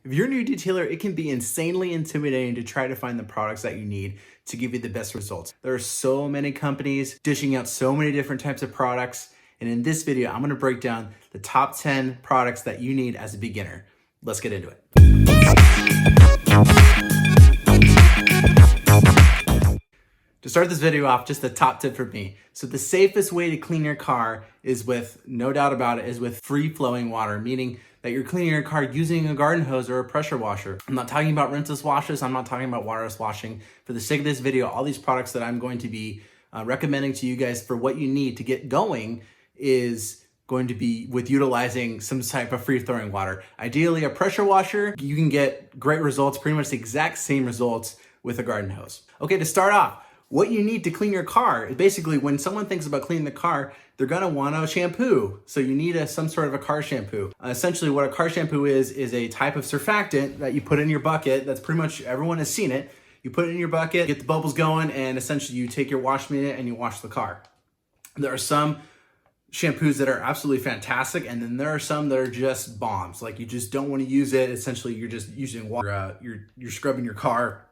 If you're a new detailer, it can be insanely intimidating to try to find the products that you need to give you the best results. There are so many companies dishing out so many different types of products. And in this video, I'm gonna break down the top 10 products that you need as a beginner. Let's get into it. To start this video off, just a top tip for me. So the safest way to clean your car is with, no doubt about it, is with free flowing water, meaning that you're cleaning your car using a garden hose or a pressure washer. I'm not talking about rinseless washes. I'm not talking about waterless washing. For the sake of this video, all these products that I'm going to be recommending to you guys for what you need to get going is going to be with utilizing some type of free flowing water. Ideally a pressure washer. You can get great results, pretty much the exact same results with a garden hose. Okay, to start off, what you need to clean your car is basically when someone thinks about cleaning the car, they're gonna want a shampoo. So you need some sort of a car shampoo. Essentially what a car shampoo is a type of surfactant that you put in your bucket. That's pretty much, everyone has seen it. You put it in your bucket, get the bubbles going, and essentially you take your wash media and you wash the car. There are some shampoos that are absolutely fantastic, and then there are some that are just bombs. Like you just don't wanna use it. Essentially you're just using water, you're scrubbing your car,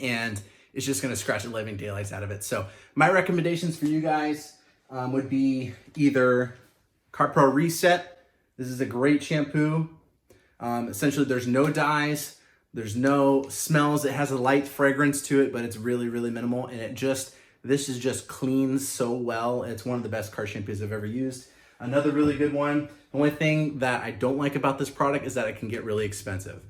and it's just gonna scratch the living daylights out of it. So my recommendations for you guys would be either CarPro Reset. This is a great shampoo. Essentially there's no dyes, there's no smells. It has a light fragrance to it, but it's really, really minimal. And this is just cleans so well. It's one of the best car shampoos I've ever used. Another really good one. The only thing that I don't like about this product is that it can get really expensive.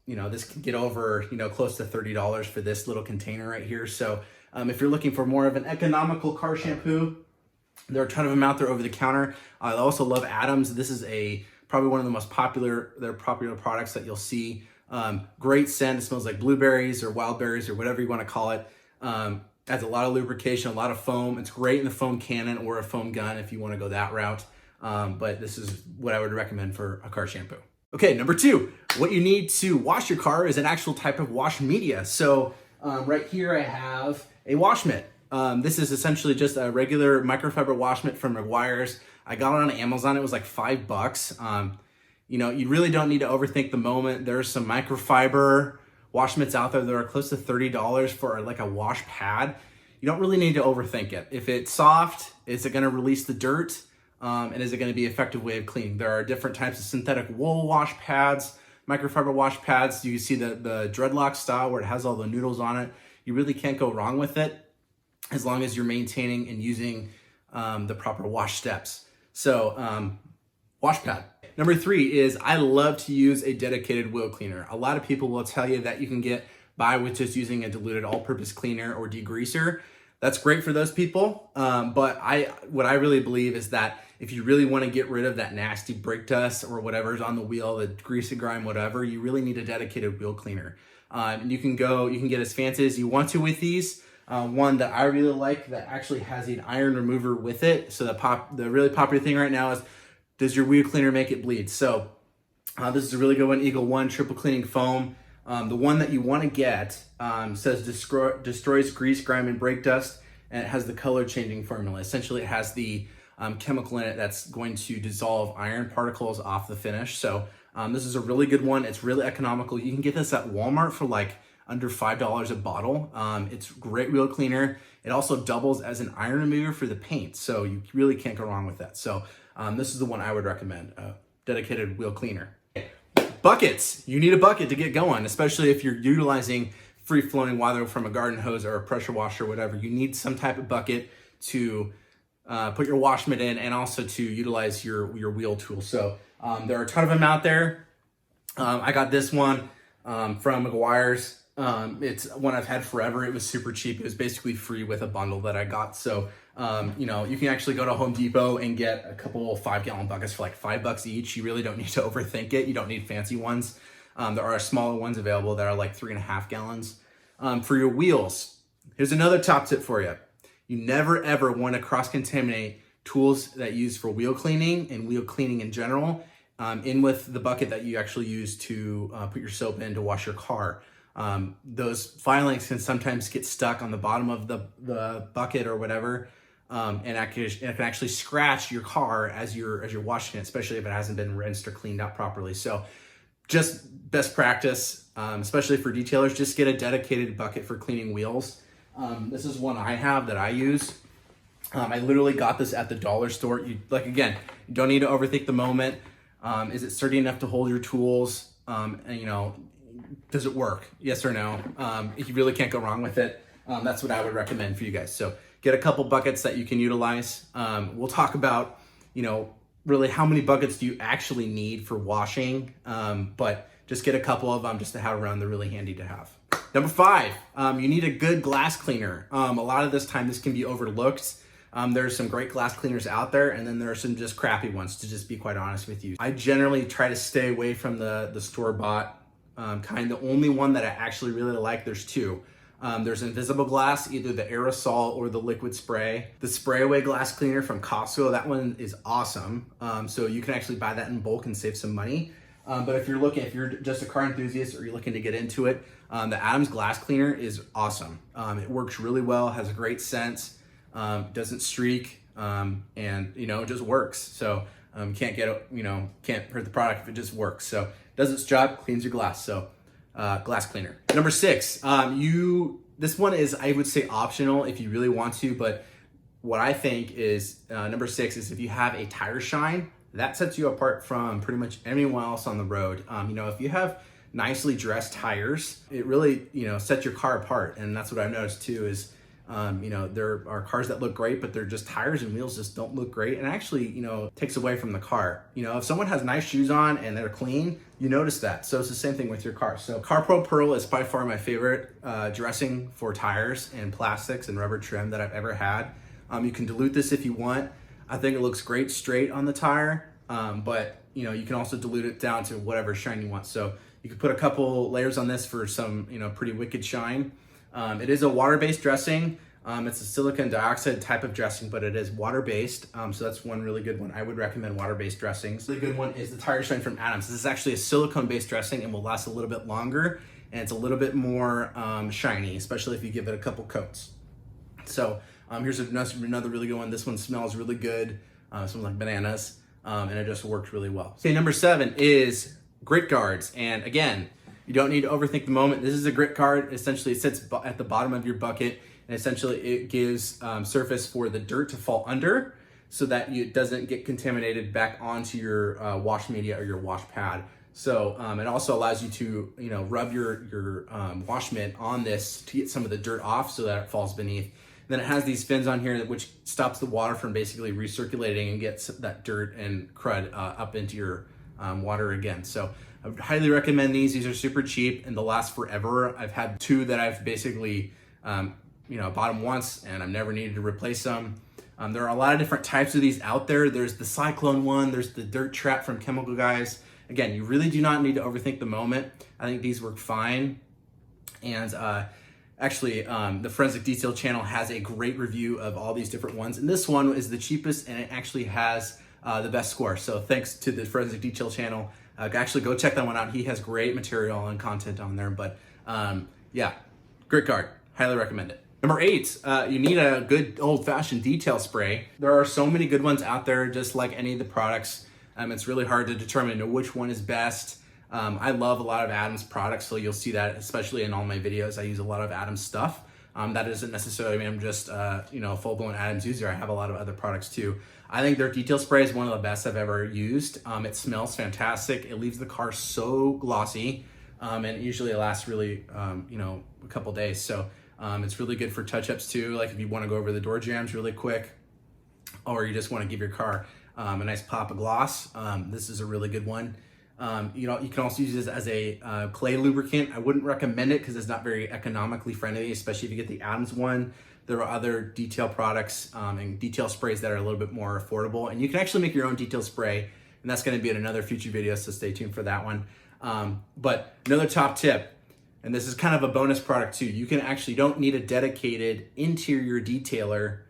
You know, this can get over, close to $30 for this little container right here. So if you're looking for more of an economical car shampoo, there are a ton of them out there over the counter. I also love Adams. This is probably one of the most popular products that you'll see. Great scent. It smells like blueberries or wild berries or whatever you want to call it. Adds a lot of lubrication, a lot of foam. It's great in the foam cannon or a foam gun if you want to go that route. But this is what I would recommend for a car shampoo. Okay, number two, what you need to wash your car is an actual type of wash media. So right here I have a wash mitt. This is essentially just a regular microfiber wash mitt from Meguiar's. I got it on Amazon, it was like $5. You really don't need to overthink the moment. There's some microfiber wash mitts out there that are close to $30 for like a wash pad. You don't really need to overthink it. If it's soft, is it gonna release the dirt? And is it going to be an effective way of cleaning? There are different types of synthetic wool wash pads, microfiber wash pads. You see the dreadlock style where it has all the noodles on it. You really can't go wrong with it as long as you're maintaining and using the proper wash steps. So wash pad. Number three is I love to use a dedicated wheel cleaner. A lot of people will tell you that you can get by with just using a diluted all-purpose cleaner or degreaser. That's great for those people, but what I really believe is that if you really want to get rid of that nasty brake dust or whatever's on the wheel, the grease and grime, whatever, you really need a dedicated wheel cleaner. And you can get as fancy as you want to with these. One that I really like that actually has an iron remover with it. So the really popular thing right now is, does your wheel cleaner make it bleed? So this is a really good one, Eagle One triple cleaning foam. The one that you want to get says destroys grease, grime, and brake dust, and it has the color changing formula. Essentially, it has the chemical in it that's going to dissolve iron particles off the finish. So this is a really good one. It's really economical. You can get this at Walmart for like under $5 a bottle. It's a great wheel cleaner. It also doubles as an iron remover for the paint. So you really can't go wrong with that. So this is the one I would recommend, dedicated wheel cleaner. Buckets. You need a bucket to get going, especially if you're utilizing free flowing water from a garden hose or a pressure washer or whatever. You need some type of bucket to put your wash mitt in and also to utilize your wheel tool. So there are a ton of them out there. I got this one from Meguiar's. It's one I've had forever. It was super cheap. It was basically free with a bundle that I got. So you can actually go to Home Depot and get a couple 5-gallon buckets for like $5 each. You really don't need to overthink it. You don't need fancy ones. There are smaller ones available that are like 3.5 gallons. For your wheels, here's another top tip for you. You never ever want to cross-contaminate tools that you use for wheel cleaning and wheel cleaning in general in with the bucket that you actually use to put your soap in to wash your car. Those filings can sometimes get stuck on the bottom of the bucket or whatever. And it can actually scratch your car as you're washing it, especially if it hasn't been rinsed or cleaned out properly. So just best practice, especially for detailers, just get a dedicated bucket for cleaning wheels. This is one I have that I use. I literally got this at the dollar store. Again, you don't need to overthink the moment. Is it sturdy enough to hold your tools? And does it work? Yes or no? You really can't go wrong with it. That's what I would recommend for you guys. So get a couple buckets that you can utilize. We'll talk about, really how many buckets do you actually need for washing, but just get a couple of them just to have around. They're really handy to have. Number 5, you need a good glass cleaner. A lot of this time this can be overlooked. There's some great glass cleaners out there, and then there are some just crappy ones, to just be quite honest with you. I generally try to stay away from the store-bought kind. The only one that I actually really like, there's 2. There's Invisible Glass, either the aerosol or the liquid spray. The spray away glass cleaner from Costco, that one is awesome. So you can actually buy that in bulk and save some money. But if you're just a car enthusiast or you're looking to get into it, the Adams glass cleaner is awesome. It works really well, has a great scent, doesn't streak, and it just works. So can't hurt the product if it just works. So does its job, cleans your glass. So glass cleaner. Number 6, this one is, I would say, optional if you really want to, but what I think is number 6 is if you have a tire shine, that sets you apart from pretty much anyone else on the road. If you have nicely dressed tires, it really, sets your car apart. And that's what I've noticed too is, there are cars that look great, but they're just tires and wheels just don't look great. And actually, takes away from the car. If someone has nice shoes on and they're clean, you notice that. So it's the same thing with your car. So CarPro Pearl is by far my favorite dressing for tires and plastics and rubber trim that I've ever had. You can dilute this if you want. I think it looks great straight on the tire, but you can also dilute it down to whatever shine you want. So you can put a couple layers on this for some, pretty wicked shine. It is a water-based dressing. It's a silicon dioxide type of dressing, but it is water-based. So that's one really good one. I would recommend water-based dressings. The good one is the Tire Shine from Adams. This is actually a silicone-based dressing and will last a little bit longer, and it's a little bit more shiny, especially if you give it a couple coats. So here's another really good one. This one smells really good. Smells like bananas, and it just worked really well. Okay, number 7 is grit guards. And again, you don't need to overthink the moment. This is a grit guard. Essentially, it sits at the bottom of your bucket, and essentially it gives surface for the dirt to fall under so that it doesn't get contaminated back onto your wash media or your wash pad. So it also allows you to rub your wash mitt on this to get some of the dirt off so that it falls beneath. Then it has these fins on here which stops the water from basically recirculating and gets that dirt and crud up into your water again. So I would highly recommend these. These are super cheap and they'll last forever. I've had 2 that I've basically bought them once and I've never needed to replace them. There are a lot of different types of these out there. There's the Cyclone one, there's the Dirt Trap from Chemical Guys. Again, you really do not need to overthink the moment. I think these work fine. And actually, the Forensic Detail channel has a great review of all these different ones. And this one is the cheapest and it actually has the best score. So thanks to the Forensic Detail channel. Actually, go check that one out. He has great material and content on there. But yeah, grit guard, highly recommend it. Number 8, you need a good old-fashioned detail spray. There are so many good ones out there, just like any of the products. It's really hard to determine which one is best. I love a lot of Adams products, so you'll see that, especially in all my videos. I use a lot of Adams stuff. That doesn't necessarily mean I'm just a full-blown Adams user. I have a lot of other products too. I think their detail spray is one of the best I've ever used. It smells fantastic. It leaves the car so glossy, and usually it lasts really, a couple days. So it's really good for touch-ups too. Like if you want to go over the door jambs really quick, or you just want to give your car a nice pop of gloss. This is a really good one. You can also use this as a clay lubricant. I wouldn't recommend it because it's not very economically friendly, especially if you get the Adams one. There are other detail products and detail sprays that are a little bit more affordable, and you can actually make your own detail spray, and that's going to be in another future video, so stay tuned for that one. But another top tip, and this is kind of a bonus product too, you don't need a dedicated interior detailer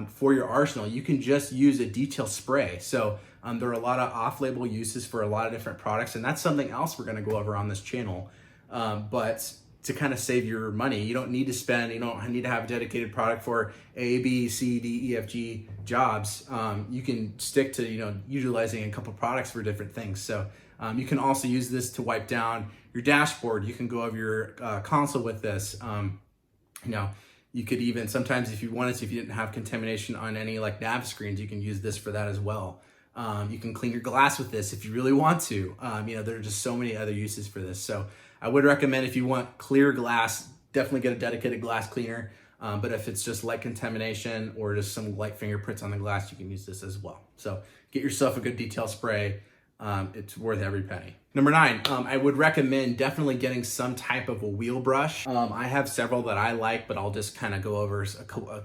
for your arsenal. You can just use a detail spray. So there are a lot of off-label uses for a lot of different products, and that's something else we're going to go over on this channel. But to kind of save your money, you don't need to have a dedicated product for A, B, C, D, E, F, G jobs. You can stick to utilizing a couple products for different things. So You can also use this to wipe down your dashboard. You can go over your console with this. You know, you could even, sometimes if you wanted to, if you didn't have contamination on any like nav screens, you can use this for that as well. You can clean your glass with this if you really want to. You know, there are just so many other uses for this. So I would recommend, if you want clear glass, definitely get a dedicated glass cleaner. But if it's just light contamination or just some light fingerprints on the glass, you can use this as well. So get yourself a good detail spray. It's worth every penny. Number 9, I would recommend definitely getting some type of a wheel brush. I have several that I like, but I'll just kind of go over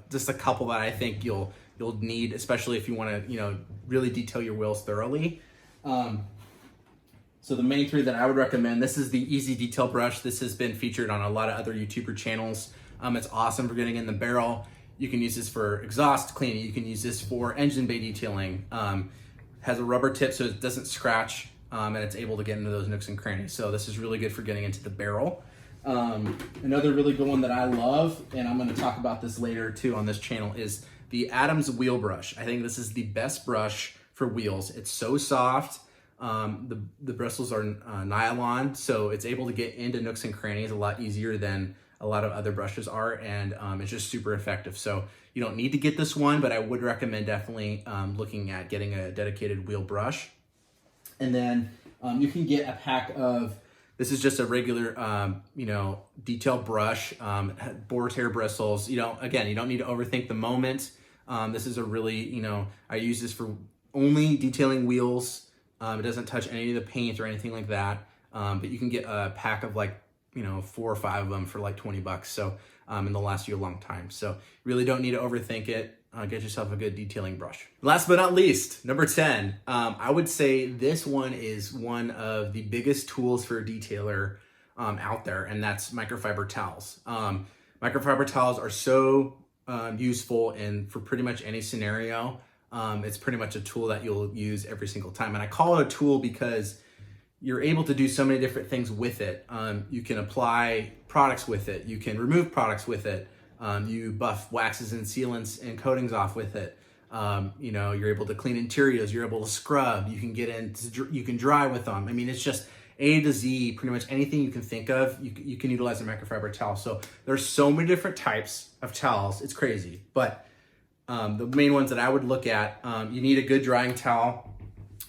just a couple that I think you'll need, especially if you want to, you know, really detail your wheels thoroughly. So the main 3 that I would recommend, this is the Easy Detail Brush. This has been featured on a lot of other YouTuber channels. It's awesome for getting in the barrel. You can use this for exhaust cleaning. You can use this for engine bay detailing. Has a rubber tip so it doesn't scratch, and it's able to get into those nooks and crannies. So this is really good for getting into the barrel. Another really good one that I love, and I'm gonna talk about this later too on this channel, is the Adams Wheel Brush. I think this is the best brush for wheels. It's so soft. The bristles are nylon, so it's able to get into nooks and crannies a lot easier than a lot of other brushes are, and it's just super effective. So you don't need to get this one, but I would recommend definitely looking at getting a dedicated wheel brush. And then you can get a pack of, this is just a regular, you know, detail brush, boar's hair bristles. You don't need to overthink the moment. This is a really, you know, I use this for only detailing wheels. It doesn't touch any of the paint or anything like that. But you can get a pack of like, you know, 4 or 5 of them for like $20. So, and they'll last you a long time. So really don't need to overthink it. Get yourself a good detailing brush. Last but not least, number 10, I would say this one is one of the biggest tools for a detailer out there, and that's microfiber towels. Microfiber towels are so useful for pretty much any scenario. It's pretty much a tool that you'll use every single time. And I call it a tool because you're able to do so many different things with it. You can apply products with it. You can remove products with it. You buff waxes and sealants and coatings off with it. You know, you're able to clean interiors. You're able to scrub. You can you can dry with them. I mean, it's just A to Z, pretty much anything you can think of, you can utilize a microfiber towel. So there's so many different types of towels. It's crazy. But the main ones that I would look at, you need a good drying towel.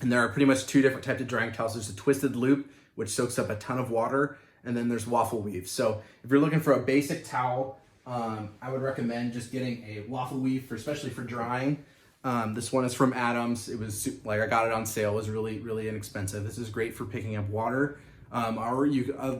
And there are pretty much 2 different types of drying towels. There's a twisted loop, which soaks up a ton of water, and then there's waffle weave. So if you're looking for a basic towel, I would recommend just getting a waffle weave, especially for drying. This one is from Adams. It was like, I got it on sale. It was really, really inexpensive. This is great for picking up water. Or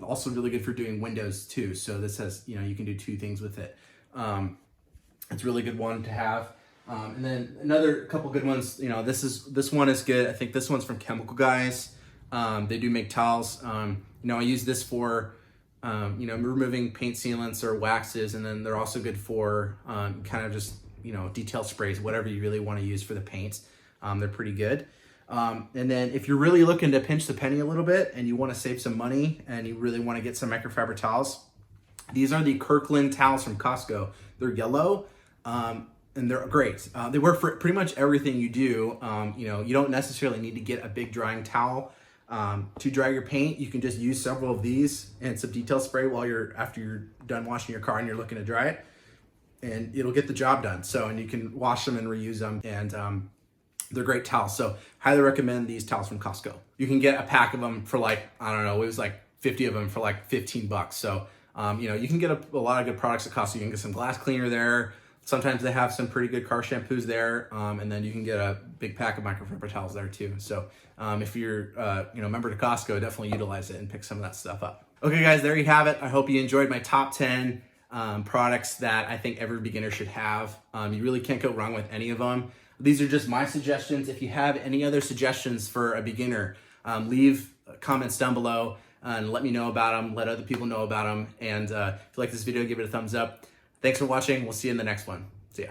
also really good for doing windows too. So this has, you know, you can do 2 things with it. It's a really good one to have. And then another couple good ones, you know, this one is good. I think this one's from Chemical Guys. They do make towels. You know, I use this for, you know, removing paint sealants or waxes, and then they're also good for kind of just, you know, detail sprays, whatever you really want to use for the paints. They're pretty good. And then if you're really looking to pinch the penny a little bit and you want to save some money and you really want to get some microfiber towels, these are the Kirkland towels from Costco. They're yellow. And they're great. They work for pretty much everything you do. You know, you don't necessarily need to get a big drying towel to dry your paint. You can just use several of these and some detail spray after you're done washing your car and you're looking to dry it, and it'll get the job done. So, and you can wash them and reuse them, and they're great towels. So highly recommend these towels from Costco. You can get a pack of them for like, I don't know, it was like 50 of them for like $15. So, you know, you can get a lot of good products at Costco. You can get some glass cleaner there. Sometimes they have some pretty good car shampoos there, and then you can get a big pack of microfiber towels there too. So if you're you know, a member to Costco, definitely utilize it and pick some of that stuff up. Okay guys, there you have it. I hope you enjoyed my top 10 products that I think every beginner should have. You really can't go wrong with any of them. These are just my suggestions. If you have any other suggestions for a beginner, leave comments down below and let me know about them, let other people know about them. And if you like this video, give it a thumbs up. Thanks for watching. We'll see you in the next one. See ya.